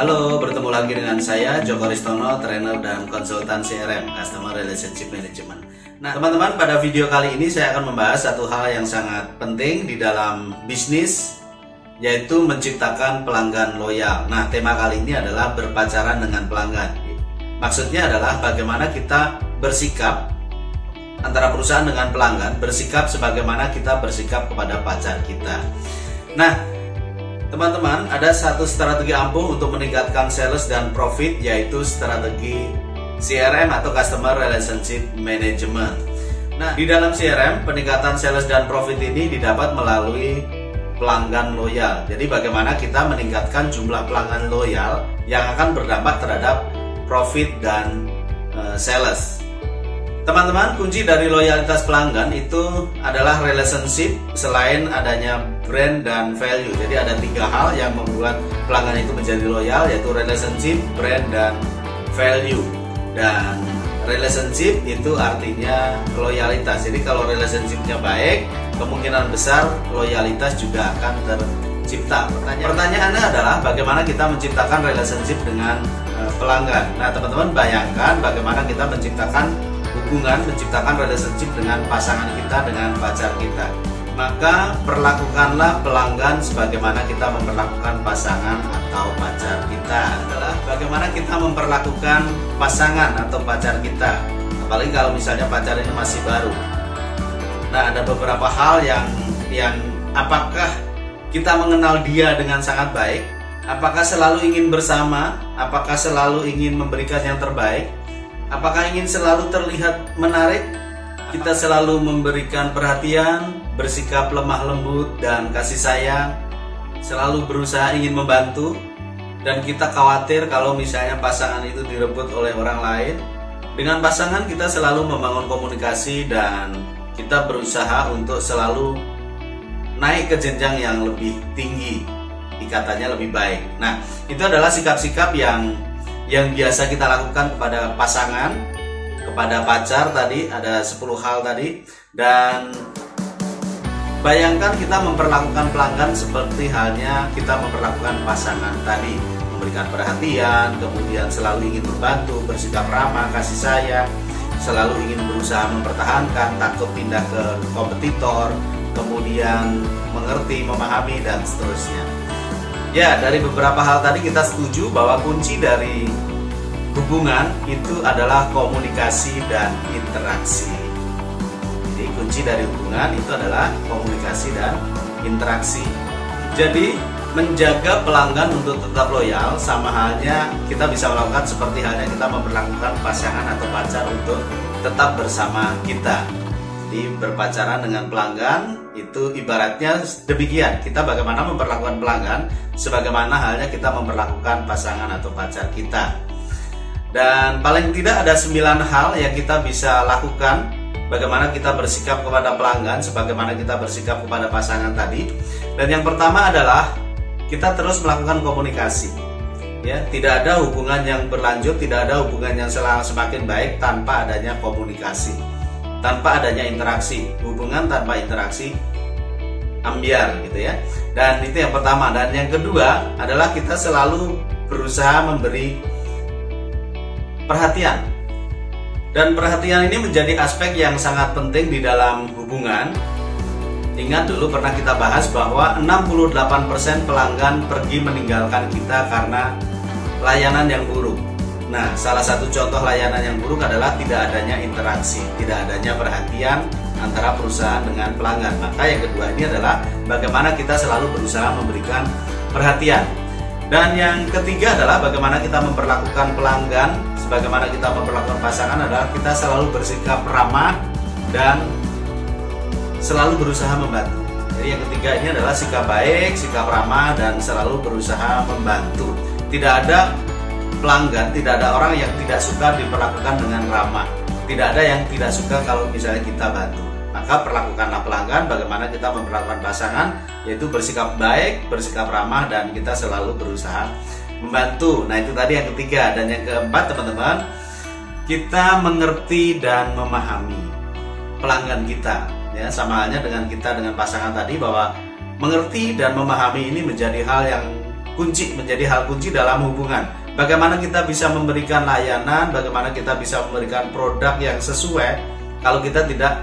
Halo, bertemu lagi dengan saya Joko Ristono, trainer dan konsultan CRM, Customer Relationship Management. Nah, teman-teman, pada video kali ini saya akan membahas satu hal yang sangat penting di dalam bisnis, yaitu menciptakan pelanggan loyal. Nah, tema kali ini adalah berpacaran dengan pelanggan. Maksudnya adalah bagaimana kita bersikap antara perusahaan dengan pelanggan, bersikap sebagaimana kita bersikap kepada pacar kita. Nah, teman-teman, ada satu strategi ampuh untuk meningkatkan sales dan profit, yaitu strategi CRM atau Customer Relationship Management. Nah, di dalam CRM, peningkatan sales dan profit ini didapat melalui pelanggan loyal. Jadi bagaimana kita meningkatkan jumlah pelanggan loyal yang akan berdampak terhadap profit dan sales. Teman-teman, kunci dari loyalitas pelanggan itu adalah relationship selain adanya brand dan value. Jadi ada tiga hal yang membuat pelanggan itu menjadi loyal, yaitu relationship, brand, dan value. Dan relationship itu artinya loyalitas. Jadi kalau relationshipnya baik, kemungkinan besar loyalitas juga akan tercipta. Pertanyaannya adalah bagaimana kita menciptakan relationship dengan pelanggan. Nah, teman-teman, bayangkan bagaimana kita menciptakan hubungan, menciptakan relationship dengan pasangan kita, dengan pacar kita. Maka perlakukanlah pelanggan sebagaimana kita memperlakukan pasangan atau pacar kita. Adalah bagaimana kita memperlakukan pasangan atau pacar kita, apalagi kalau misalnya pacar ini masih baru. Nah, ada beberapa hal yang apakah kita mengenal dia dengan sangat baik, apakah selalu ingin bersama, apakah selalu ingin memberikan yang terbaik, apakah ingin selalu terlihat menarik, kita selalu memberikan perhatian, bersikap lemah lembut dan kasih sayang, selalu berusaha ingin membantu, dan kita khawatir kalau misalnya pasangan itu direbut oleh orang lain. Dengan pasangan kita selalu membangun komunikasi dan kita berusaha untuk selalu naik ke jenjang yang lebih tinggi, ikatannya lebih baik. Nah, itu adalah sikap-sikap yang biasa kita lakukan kepada pasangan, kepada pacar. Tadi ada 10 hal tadi. Dan bayangkan kita memperlakukan pelanggan seperti halnya kita memperlakukan pasangan tadi, memberikan perhatian, kemudian selalu ingin membantu, bersikap ramah, kasih sayang, selalu ingin berusaha mempertahankan, takut pindah ke kompetitor, kemudian mengerti, memahami, dan seterusnya. Ya, dari beberapa hal tadi kita setuju bahwa kunci dari hubungan itu adalah komunikasi dan interaksi. Jadi kunci dari hubungan itu adalah komunikasi dan interaksi. Jadi menjaga pelanggan untuk tetap loyal sama halnya kita bisa melakukan seperti halnya kita memperlakukan pasangan atau pacar untuk tetap bersama kita. Jadi berpacaran dengan pelanggan itu ibaratnya demikian. Kita bagaimana memperlakukan pelanggan sebagaimana halnya kita memperlakukan pasangan atau pacar kita. Dan paling tidak ada 9 hal yang kita bisa lakukan bagaimana kita bersikap kepada pelanggan sebagaimana kita bersikap kepada pasangan tadi. Dan yang pertama adalah kita terus melakukan komunikasi. Ya, tidak ada hubungan yang berlanjut, tidak ada hubungan yang semakin baik tanpa adanya komunikasi, tanpa adanya interaksi. Hubungan tanpa interaksi ambiar gitu ya. Dan itu yang pertama. Dan yang kedua adalah kita selalu berusaha memberi perhatian. Dan perhatian ini menjadi aspek yang sangat penting di dalam hubungan. Ingat dulu pernah kita bahas bahwa 68% pelanggan pergi meninggalkan kita karena layanan yang buruk. Nah, salah satu contoh layanan yang buruk adalah tidak adanya interaksi, tidak adanya perhatian antara perusahaan dengan pelanggan. Maka yang kedua ini adalah bagaimana kita selalu berusaha memberikan perhatian. Dan yang ketiga adalah bagaimana kita memperlakukan pelanggan sebagaimana kita memperlakukan pasangan adalah kita selalu bersikap ramah dan selalu berusaha membantu. Jadi yang ketiga ini adalah sikap baik, sikap ramah, dan selalu berusaha membantu. Tidak ada pelanggan, tidak ada orang yang tidak suka diperlakukan dengan ramah. Tidak ada yang tidak suka kalau misalnya kita bantu. Maka perlakukanlah pelanggan bagaimana kita memperlakukan pasangan, yaitu bersikap baik, bersikap ramah, dan kita selalu berusaha membantu. Nah, itu tadi yang ketiga. Dan yang keempat, teman-teman, kita mengerti dan memahami pelanggan kita. Ya, sama halnya dengan kita dengan pasangan tadi, bahwa mengerti dan memahami ini menjadi hal yang kunci, menjadi hal kunci dalam hubungan. Bagaimana kita bisa memberikan layanan, bagaimana kita bisa memberikan produk yang sesuai kalau kita tidak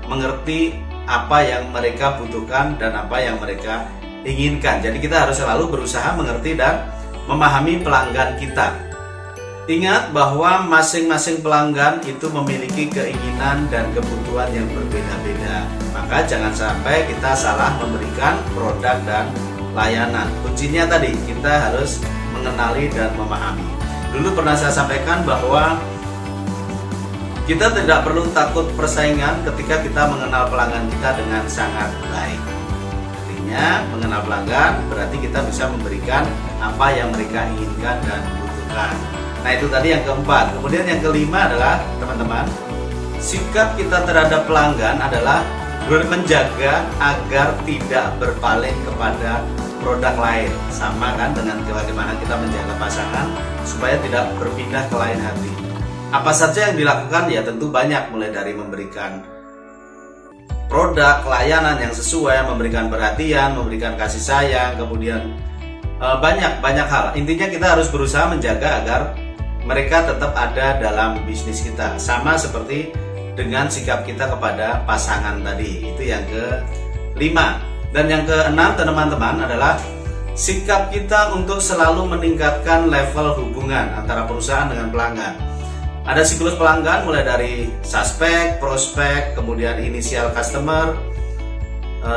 mengerti apa yang mereka butuhkan dan apa yang mereka inginkan. Jadi kita harus selalu berusaha mengerti dan memahami pelanggan kita. Ingat bahwa masing-masing pelanggan itu memiliki keinginan dan kebutuhan yang berbeda-beda. Maka jangan sampai kita salah memberikan produk dan layanan. Kuncinya tadi kita harus mengenali dan memahami. Dulu pernah saya sampaikan bahwa kita tidak perlu takut persaingan ketika kita mengenal pelanggan kita dengan sangat baik. Artinya mengenal pelanggan berarti kita bisa memberikan apa yang mereka inginkan dan butuhkan. Nah itu tadi yang keempat. Kemudian yang kelima adalah teman-teman, sikap kita terhadap pelanggan adalah menjaga agar tidak berpaling kepada produk lain. Sama kan dengan bagaimana kita menjaga pasangan supaya tidak berpindah ke lain hati. Apa saja yang dilakukan? Ya tentu banyak, mulai dari memberikan produk, layanan yang sesuai, memberikan perhatian, memberikan kasih sayang, kemudian banyak hal. Intinya kita harus berusaha menjaga agar mereka tetap ada dalam bisnis kita. Sama seperti dengan sikap kita kepada pasangan tadi. Itu yang kelima. Dan yang keenam teman-teman adalah sikap kita untuk selalu meningkatkan level hubungan antara perusahaan dengan pelanggan. Ada siklus pelanggan mulai dari suspek, prospek, kemudian initial customer,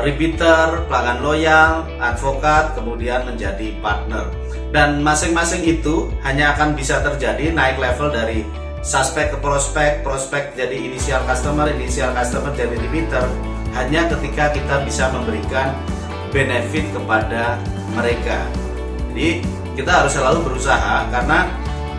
repeater, pelanggan loyal, advokat, kemudian menjadi partner. Dan masing-masing itu hanya akan bisa terjadi naik level dari suspek ke prospek, prospek jadi initial customer jadi repeater, hanya ketika kita bisa memberikan benefit kepada mereka. Jadi kita harus selalu berusaha, karena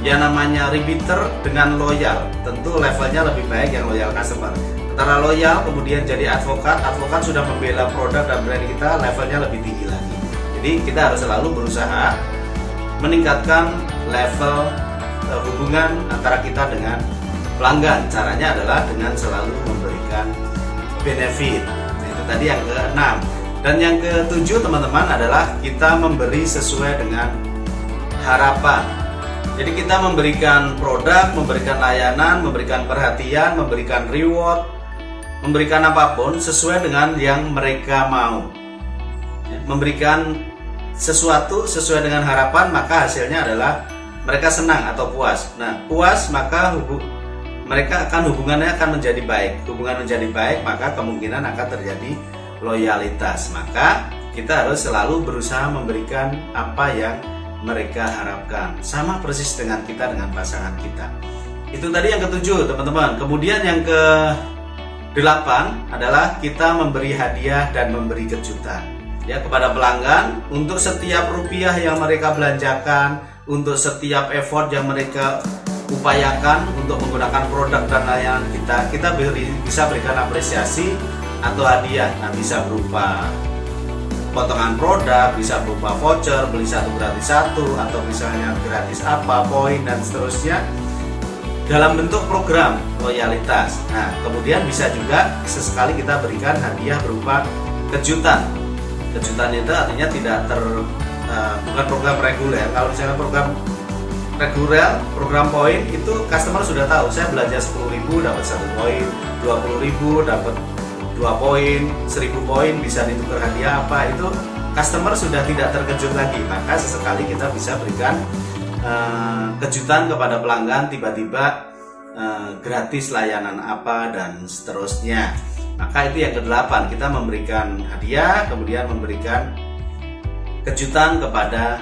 yang namanya repeater dengan loyal tentu levelnya lebih baik yang loyal customer. Antara loyal kemudian jadi advokat sudah membela produk dan brand kita, levelnya lebih tinggi lagi. Jadi kita harus selalu berusaha meningkatkan level hubungan antara kita dengan pelanggan. Caranya adalah dengan selalu memberikan benefit. Nah, itu tadi yang keenam. Dan yang ketujuh teman-teman adalah kita memberi sesuai dengan harapan. Jadi kita memberikan produk, memberikan layanan, memberikan perhatian, memberikan reward, memberikan apapun sesuai dengan yang mereka mau. Memberikan sesuatu sesuai dengan harapan, maka hasilnya adalah mereka senang atau puas. Nah, puas maka mereka hubungannya akan menjadi baik. Hubungan menjadi baik, maka kemungkinan akan terjadi loyalitas. Maka kita harus selalu berusaha memberikan apa yang mereka harapkan. Sama persis dengan kita dengan pasangan kita. Itu tadi yang ketujuh teman-teman. Kemudian yang ke-8 adalah kita memberi hadiah dan memberi kejutan ya kepada pelanggan. Untuk setiap rupiah yang mereka belanjakan, untuk setiap effort yang mereka upayakan untuk menggunakan produk dan layanan kita bisa berikan apresiasi atau hadiah. Nah, bisa berupa potongan produk, bisa berupa voucher, beli satu gratis satu, atau misalnya gratis apa, poin dan seterusnya, dalam bentuk program loyalitas. Nah, kemudian bisa juga sesekali kita berikan hadiah berupa kejutan. Kejutan itu artinya tidak bukan program reguler. Kalau misalnya program reguler, program poin itu customer sudah tahu, saya belanja 10.000 dapat 1 poin, 20.000 dapat 2 poin, 1.000 poin bisa ditukar hadiah apa, itu customer sudah tidak terkejut lagi. Maka sesekali kita bisa berikan kejutan kepada pelanggan, tiba-tiba gratis layanan apa dan seterusnya. Maka itu yang ke-8, kita memberikan hadiah, kemudian memberikan kejutan kepada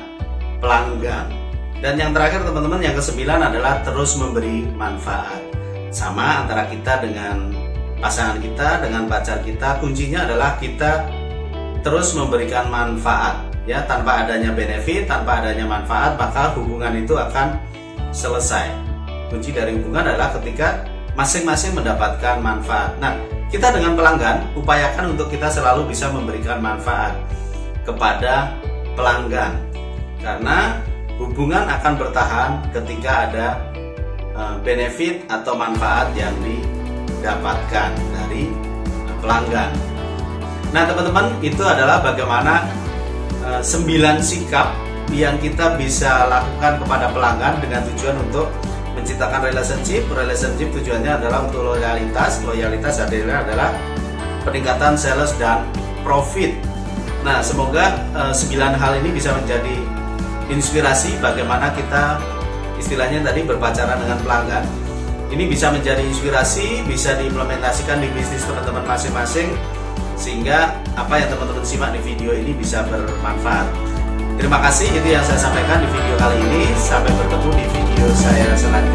pelanggan. Dan yang terakhir teman-teman, yang ke-9 adalah terus memberi manfaat. Sama antara kita dengan pasangan kita, dengan pacar kita, kuncinya adalah kita terus memberikan manfaat. Ya, tanpa adanya benefit, tanpa adanya manfaat, maka hubungan itu akan selesai. Kunci dari hubungan adalah ketika masing-masing mendapatkan manfaat. Nah, kita dengan pelanggan upayakan untuk kita selalu bisa memberikan manfaat kepada pelanggan, karena hubungan akan bertahan ketika ada benefit atau manfaat yang didapatkan dari pelanggan. Nah teman-teman, itu adalah bagaimana 9 sikap yang kita bisa lakukan kepada pelanggan dengan tujuan untuk menciptakan relationship. Relationship tujuannya adalah untuk loyalitas. Loyalitas adalah peningkatan sales dan profit. Nah, semoga 9 hal ini bisa menjadi inspirasi bagaimana kita istilahnya tadi berpacaran dengan pelanggan. Ini bisa menjadi inspirasi, bisa diimplementasikan di bisnis teman-teman masing-masing, sehingga apa yang teman-teman simak di video ini bisa bermanfaat. Terima kasih, itu yang saya sampaikan di video kali ini. Sampai bertemu di video saya selanjutnya.